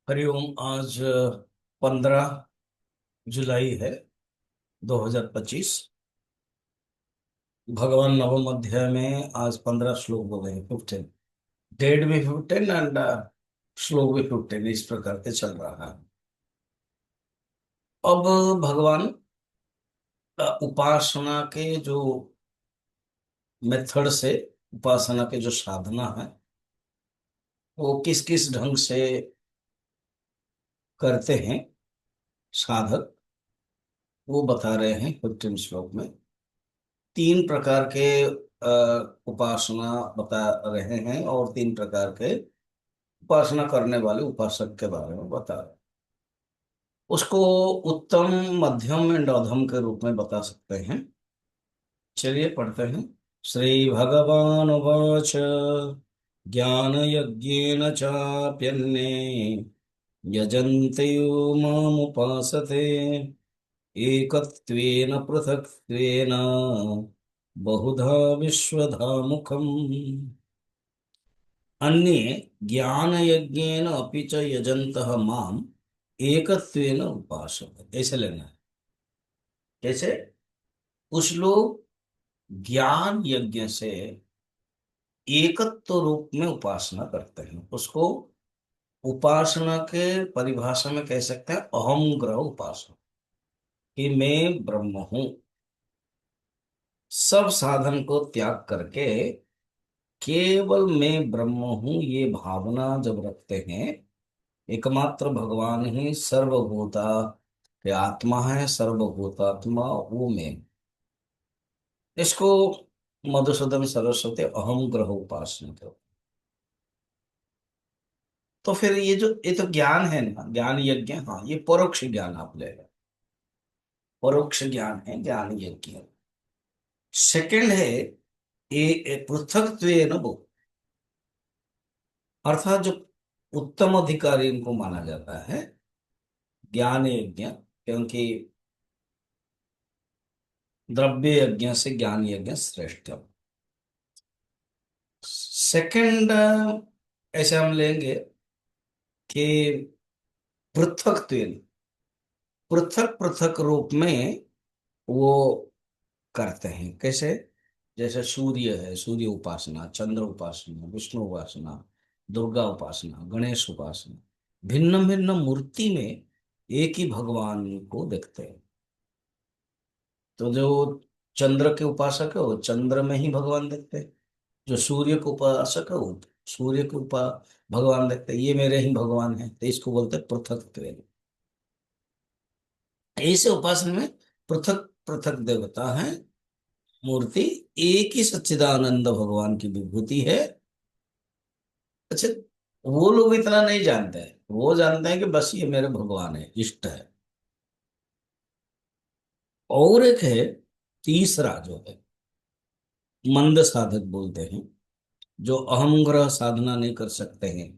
हरिओम। आज 15 जुलाई है 2025। भगवान नवम अध्याय में आज 15 श्लोक बोले हैं। 15, डेट भी 15 एंड श्लोक भी 15, इस प्रकार के चल रहा है। अब भगवान उपासना के जो मेथड से, उपासना के जो साधना है, वो किस किस ढंग से करते हैं साधक, वो बता रहे हैं 15 श्लोक में। 3 प्रकार के उपासना बता रहे हैं और 3 प्रकार के उपासना करने वाले उपासक के बारे में बता रहे हैं। उसको उत्तम, मध्यम एंड अधम के रूप में बता सकते हैं। चलिए पढ़ते हैं। श्री भगवान वाच ज्ञान यज्ञेन चाप्यन्ने यजन्ते मामुपासते एकत्वेन पृथक्त्वेन बहुधा विश्वधा मुखम। अन्ये ज्ञान यज्ञेन अपि च यजन्तः माम एकत्वेन उपासते, ऐसे लेना है। कैसे? कुछ लोग ज्ञान यज्ञ से एकत्व रूप में उपासना करते हैं। उसको उपासना के परिभाषा में कह सकते हैं अहम ग्रह उपासना, कि मैं ब्रह्म हूं। सब साधन को त्याग करके केवल मैं ब्रह्म हूं, ये भावना जब रखते हैं, एकमात्र भगवान ही सर्वभूता के आत्मा है, सर्वभूतात्मा वो मैं, इसको मधुसूदन सरस्वती अहम ग्रह उपासना करो। तो फिर ये तो ज्ञान है ना, ज्ञान यज्ञ, हाँ ये परोक्ष ज्ञान आप ले लो। परोक्ष ज्ञान है ज्ञान यज्ञ। सेकंड है पृथकत्वेन वो, अर्थात जो उत्तम अधिकारी इनको माना जाता है ज्ञान यज्ञ, क्योंकि द्रव्य यज्ञ से ज्ञान यज्ञ श्रेष्ठ। सेकंड ऐसे हम लेंगे कि पृथक, पृथक पृथक रूप में वो करते हैं। कैसे? जैसे सूर्य है, सूर्य उपासना, चंद्र उपासना, विष्णु उपासना, दुर्गा उपासना, गणेश उपासना, भिन्न भिन्न मूर्ति में एक ही भगवान को देखते हैं। तो जो चंद्र के उपासक है वो चंद्र में ही भगवान देखते हैं, जो सूर्य को उपासक है वो सूर्य के भगवान देखते हैं। ये मेरे ही भगवान है, तो इसको बोलते हैं पृथक। ऐसे उपासना में पृथक पृथक देवता है, मूर्ति एक ही सच्चिदानंद भगवान की विभूति है। अच्छा, वो लोग इतना नहीं जानते हैं, वो जानते हैं कि बस ये मेरे भगवान है, इष्ट है। और एक है तीसरा, जो है मंद साधक बोलते हैं, जो अहम ग्रह साधना नहीं कर सकते हैं,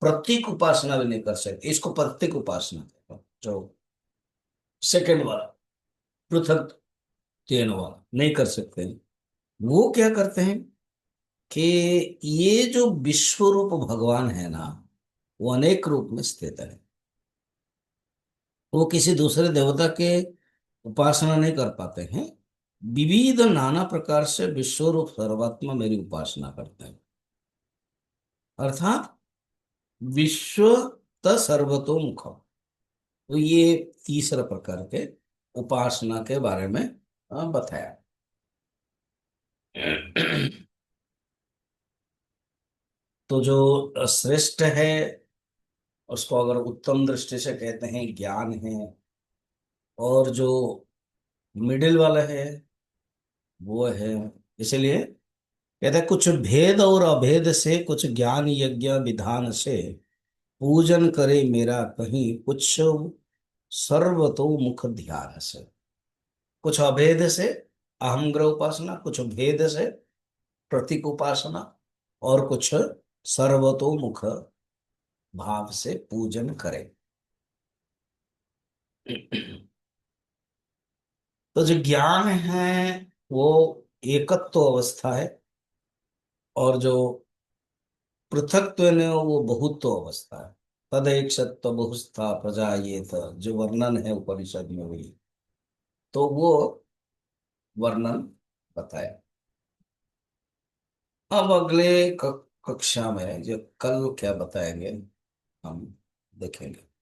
प्रतीक उपासना भी नहीं कर सकते, इसको प्रतीक उपासना कहते हैं। जो सेकंड वाला, पृथक तीन वाला नहीं कर सकते हैं, वो क्या करते हैं कि ये जो विश्व रूप भगवान है ना, वो अनेक रूप में स्थित है। वो किसी दूसरे देवता के उपासना नहीं कर पाते हैं, विविध नाना प्रकार से विश्व रूप सर्वात्मा मेरी उपासना करते हैं। अर्थात विश्व त सर्वतोमुख। तो ये तीसरा प्रकार के उपासना के बारे में बताया। तो जो श्रेष्ठ है, उसको अगर उत्तम दृष्टि से कहते हैं ज्ञान है, और जो मिडिल वाला है वो है, इसलिए कहते हैं कुछ भेद और अभेद से, कुछ ज्ञान यज्ञ विधान से पूजन करे मेरा कहीं, कुछ सर्वतोमुख ध्यान से। कुछ अभेद से अहम ग्रह उपासना, कुछ भेद से प्रतीक उपासना, और कुछ सर्वतोमुख भाव से पूजन करे। तो जो ज्ञान है वो एकत्व अवस्था है, और जो पृथकत्व है वो बहुत्व अवस्था है। तदैक्षत बहुस्था प्रजा ये था, जो वर्णन है उपनिषद में हुई, तो वो वर्णन बताया। अब अगले कक्षा में जो कल क्या बताएंगे हम देखेंगे।